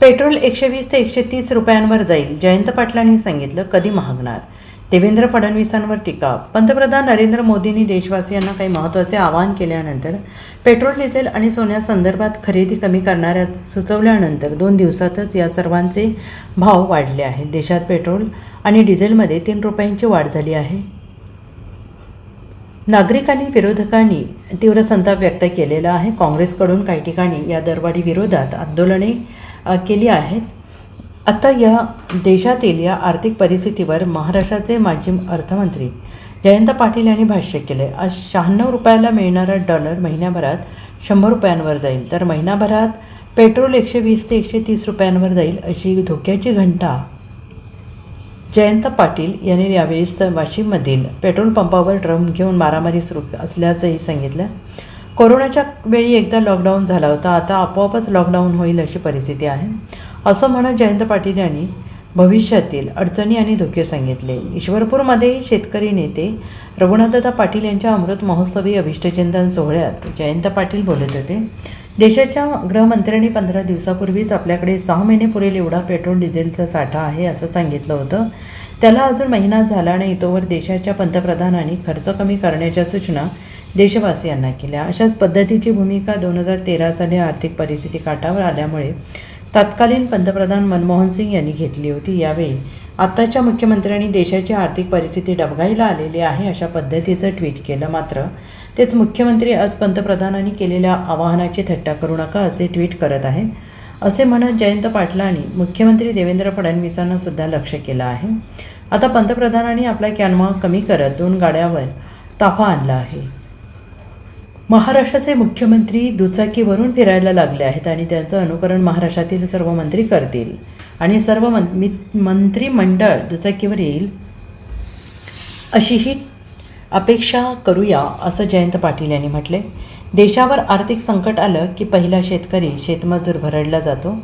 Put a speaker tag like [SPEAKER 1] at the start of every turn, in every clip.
[SPEAKER 1] Petrol 120 ते 130 रुपयांवर जाईल, जयंत पाटलांनी सांगितलं. कधी महागणार? देवेंद्र फडणवीसांवर टीका. पंतप्रधान नरेंद्र मोदींनी देशवासियांना काही महत्त्वाचे आवाहन केल्यानंतर पेट्रोल, डिझेल आणि सोन्यासंदर्भात खरेदी कमी करण्यास सुचवल्यानंतर 2 दिवसातच या सर्वांचे भाव वाढले आहेत. देशात पेट्रोल आणि डिझेलमध्ये 3 रुपयांची वाढ झाली आहे. नागरिकांनी, विरोधकांनी तीव्र संताप व्यक्त केलेला आहे. काँग्रेसकडून काही ठिकाणी या दरवाढी विरोधात आंदोलने केली आहेत. आता या देशातील या आर्थिक परिस्थितीवर महाराष्ट्राचे माजी अर्थमंत्री जयंत पाटील यांनी भाष्य केले. आज 96 रुपयाला मिळणारा डॉलर महिन्याभरात 100 रुपयांवर जाईल, तर महिनाभरात पेट्रोल 120 ते 130 रुपयांवर जाईल, अशी धोक्याची घंटा जयंत पाटील यांनी यावेळी वाशिममधील पेट्रोल पंपावर ड्रम घेऊन मारामारी सुरू असल्याचंही सांगितलं. कोरोनाच्या वेळी एकदा लॉकडाऊन झाला होता, आता आपोआपच लॉकडाऊन होईल अशी परिस्थिती आहे, असं म्हणत जयंत पाटील यांनी भविष्यातील अडचणी आणि धोके सांगितले. ईश्वरपूरमध्ये शेतकरी नेते रघुनाथदादा पाटील यांच्या अमृत महोत्सवी अभिष्टचिंतन सोहळ्यात जयंत पाटील बोलत होते. देशाच्या गृहमंत्र्यांनी 15 दिवसापूर्वीच आपल्याकडे 6 महिने पुरेल एवढा पेट्रोल डिझेलचा साठा आहे असं सांगितलं होतं. त्याला अजून महिना झाला नाही, तोवर देशाच्या पंतप्रधानांनी खर्च कमी करण्याच्या सूचना देशवासियांना केल्या. अशाच पद्धतीची भूमिका 2013 साली आर्थिक परिस्थिती काठावर आल्यामुळे तत्कालीन पंतप्रधान मनमोहन सिंग यांनी घेतली होती. यावेळी आत्ताच्या मुख्यमंत्र्यांनी देशाची आर्थिक परिस्थिती डबघाईला आलेली आहे अशा पद्धतीचं ट्विट केलं. मात्र तेच मुख्यमंत्री आज पंतप्रधानांनी केलेल्या आवाहनाची थट्टा करू नका असे ट्विट करत आहेत, असे म्हणत जयंत पाटलांनी मुख्यमंत्री देवेंद्र फडणवीसांना सुद्धा लक्ष केलं आहे. आता पंतप्रधानांनी आपला कॅनवा कमी करत 2 गाड्यावर ताफा आणला आहे. महाराष्ट्राचे मुख्यमंत्री दुचाकीवरून फिरायला लागले आहेत आणि त्यांचं अनुकरण महाराष्ट्रातील सर्व मंत्री करतील आणि सर्व मंत्रिमंडळ दुचाकीवर येईल अशीही अपेक्षा करूया, असं जयंत पाटील यांनी म्हटले. देशावर आर्थिक संकट आलं की पहिला शेतकरी, शेतमजूर भरडला जातो.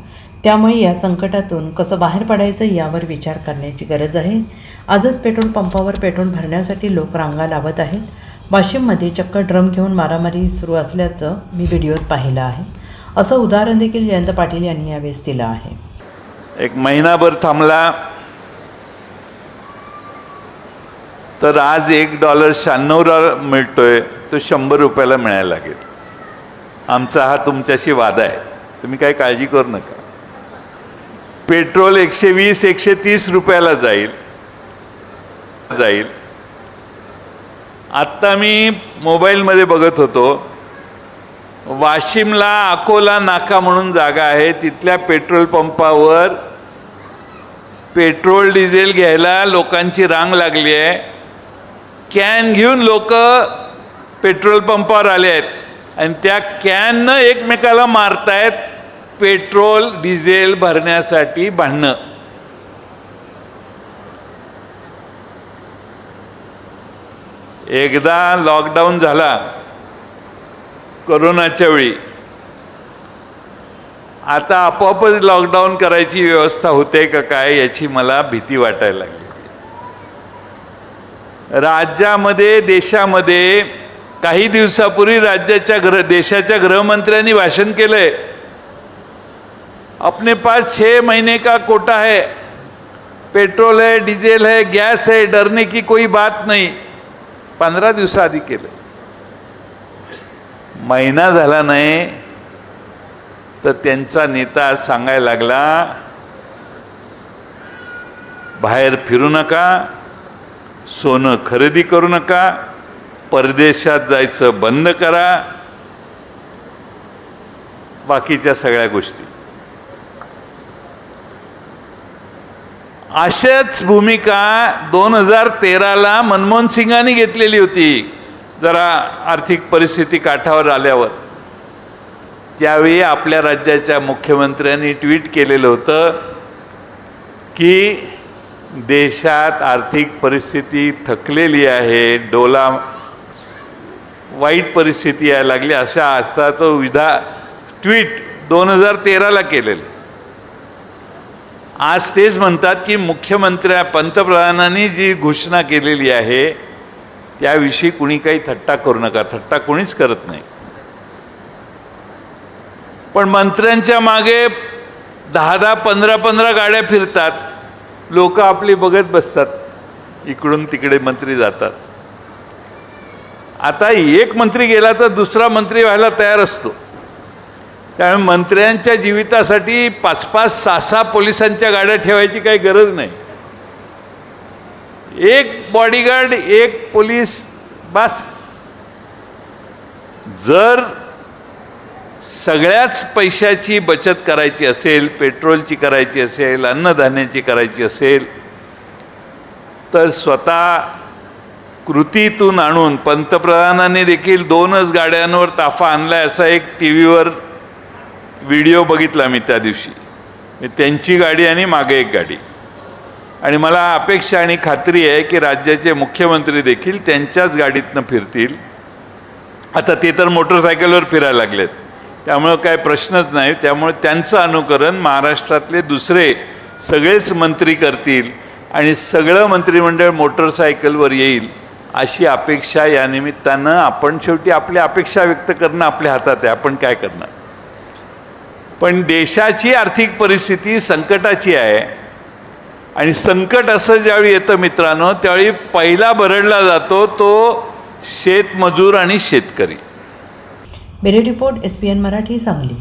[SPEAKER 1] त्यामुळे या संकटातून कसं बाहेर पडायचं यावर विचार करण्याची गरज आहे. आजच पेट्रोल पंपावर पेट्रोल भरण्यासाठी लोक रांगा लावत आहेत. वाशिममध्ये चक्क ड्रम घेऊन मारामारी सुरू असल्याचं मी व्हिडिओत पाहिलं आहे, असं उदाहरण देखील जयंत पाटील यांनी यावेळेस दिलं आहे.
[SPEAKER 2] एक महिनाभर थांबला तर आज $1 96 मिळतोय, तो 100 रुपयाला मिळायला लागेल. आमचा हा तुमच्याशी वादा आहे, तुम्ही काही काळजी करू नका. पेट्रोल 120 130 रुपयाला जाईल. आत्ता मी मोबाईलमध्ये बघत होतो, वाशिमला अकोला नाका म्हणून जागा आहे, तिथल्या पेट्रोल पंपावर पेट्रोल डिझेल घ्यायला लोकांची रांग लागली आहे. कॅन घेऊन लोक पेट्रोल पंपावर आले आहेत आणि त्या कॅननं एकमेकाला मारतायत पेट्रोल डिझेल भरण्यासाठी भांडणं. एकदा लॉकडाऊन झाला कोरोनाच्या वेळी, आता आपोआपच लॉकडाऊन करायची व्यवस्था होते का काय याची मला भीती वाटायला लागली. राज्यामध्ये, देशामध्ये काही दिवसापूर्वी देशाच्या गृहमंत्र्यांनी भाषण केलंय, अपने पास 6 महीने का कोटा है, पेट्रोल है, डीजल है, गैस है, डरने की कोई बात नहीं. 15 दिवसाआधी केलं. महिना झाला नाही तर त्यांचा नेता सांगायला लागला, बाहेर फिरू नका, सोनं खरेदी करू नका, परदेशात जायचं बंद करा, बाकीच्या सगळ्या गोष्टी. अशाच भूमिका 2013ला मनमोहन सिंगांनी घेतलेली होती. जरा आर्थिक परिस्थिती काठावर आल्यावर त्यावेळी आपल्या राज्याच्या मुख्यमंत्र्यांनी ट्विट केलेलं होतं की देशात आर्थिक परिस्थिती थकलेली आहे, वाईट परिस्थिती यायला लागली, अशा अर्थाचं ट्विट 2013ला केलेलं. आज तेच म्हणतात की पंतप्रधानांनी जी घोषणा केलेली आहे त्याविषयी कुणी काही थट्टा करू नका. थट्टा कोणीच करत नाही, पण मंत्र्यांच्या मागे 10-10, 15-15 गाड्या फिरतात, लोक आपली बघत बसतात, इकडून तिकडे मंत्री जातात. आता एक मंत्री गेला तर दुसरा मंत्री व्हायला तयार असतो. त्यामुळे मंत्र्यांच्या जीवितासाठी 5-5, 6-6 पोलिसांच्या गाड्या ठेवायची काही गरज नाही. एक बॉडीगार्ड, एक पोलीस बस. जर सगळ्याच पैशाची बचत करायची असेल, पेट्रोलची करायची असेल, अन्नधान्याची करायची असेल, तर स्वतः कृतीतून आणून, पंतप्रधानांनी देखील 2च गाड्यांवर ताफा आणलाय असा एक टीव्हीवर व्हिडिओ बघितला मी त्या दिवशी. त्यांची गाडी आणि मागे एक गाडी. आणि मला अपेक्षा आणि खात्री आहे की राज्याचे मुख्यमंत्री देखील त्यांच्याच गाडीतनं फिरतील. आता ते तर मोटरसायकलवर फिरायला लागलेत, त्यामुळं काय प्रश्नच नाही. त्यामुळे त्यांचं अनुकरण महाराष्ट्रातले दुसरे सगळेच मंत्री करतील आणि सगळं मंत्रिमंडळ मोटरसायकलवर येईल अशी अपेक्षा या निमित्तानं. आपण शेवटी आपली अपेक्षा व्यक्त करणं आपल्या हातात आहे, आपण काय करणार. पण देशाची आर्थिक परिस्थिती संकटाची आहे आणि संकट असं ज्यावेळी येतं मित्रांनो, त्यावेळी पहिला भरडला जातो तो शेतमजूर आणि शेतकरी.
[SPEAKER 1] Bureau report SPN Marathi, Sangli.